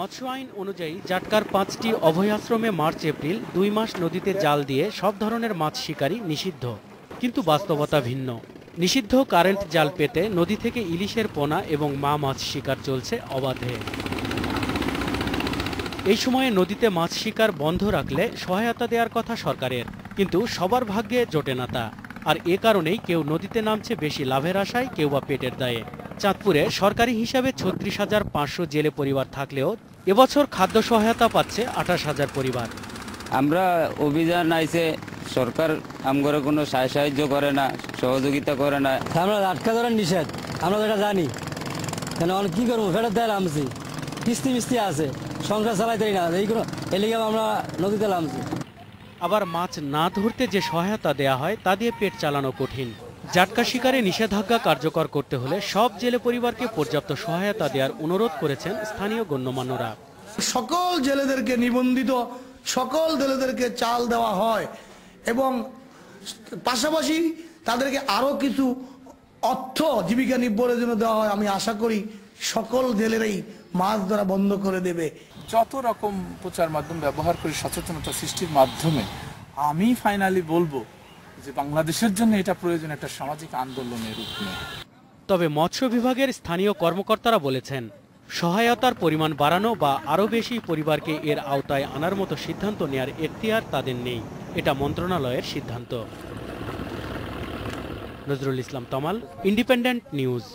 মৎস্য আইন অনুযায়ী জাটকার 5টি অভয়াশ্রমে মার্চ এপ্রিল 2 মাস নদীতে জাল দিয়ে সব ধরনের মাছ শিকারই নিষিদ্ধ। কিন্তু বাস্তবতা ভিন্ন। নিষিদ্ধ কারেন্ট জাল পেতে নদী থেকে ইলিশের পোনা এবং মা মাছ শিকার চলছে অবাধে। এই সময়ে নদীতে মাছ শিকার বন্ধ রাখলে সহায়তা দেওয়ার কথা সরকারের, কিন্তু সবার ভাগ্যে জোটে না তা। আর এ কারণেই কেউ নদীতে নামছে বেশি লাভের আশায়, কেউ বা পেটের দায়ে। চাঁদপুরে সরকারি হিসাবে 36,500 জেলে পরিবার থাকলেও এবছর খাদ্য সহায়তা পাচ্ছে 28,000 পরিবার। আমরা অভিযান আইছে, সরকার আমগরে কোনো সাহায্য করে না, সহযোগিতা করে না। আমরা আটকা ধরার নিষেধ, আমরা এটা জানি। কেন কি করবো, ফেরত দেয় নামছি, কিস্তি মিস্তি আছে, সংসার চালাইতেই না, এইগুলো এলিগে আমরা নদীতে নামছি। আবার মাছ না ধরতে যে সহায়তা দেয়া হয় তা দিয়ে পেট চালানো কঠিন। জাটকা শিকারে নিষেধাজ্ঞা কার্যকর করতে হলে সব জেলে পরিবারকে পর্যাপ্ত সহায়তা দেওয়ার অনুরোধ করেছেন স্থানীয় গণ্যমান্যরা। সকল জেলেদেরকে নিবন্ধিত সকল জেলেদেরকে চাল দেওয়া হয় এবং পাশাপাশি তাদেরকে আরো কিছু অর্থ জীবিকা নির্বাহের জন্য দেওয়া হয়। আমি আশা করি সকল জেলেরাই মাছ ধরা বন্ধ করে দেবে। যত রকম প্রচার মাধ্যম ব্যবহার করে সচেতনতা সৃষ্টির মাধ্যমে আমি ফাইনালি বলবো যে বাংলাদেশের জন্য এটা প্রয়োজন একটা সামাজিক আন্দোলনের রূপ নেয়। তবে মৎস্য বিভাগের স্থানীয় কর্মকর্তারা বলেছেন, সহায়তার পরিমাণ বাড়ানো বা আরও বেশি পরিবারকে এর আওতায় আনার মতো সিদ্ধান্ত নেয়ার এখতিয়ার তাদের নেই। এটা মন্ত্রণালয়ের সিদ্ধান্ত। নজরুল ইসলাম তমাল, ইন্ডিপেন্ডেন্ট নিউজ।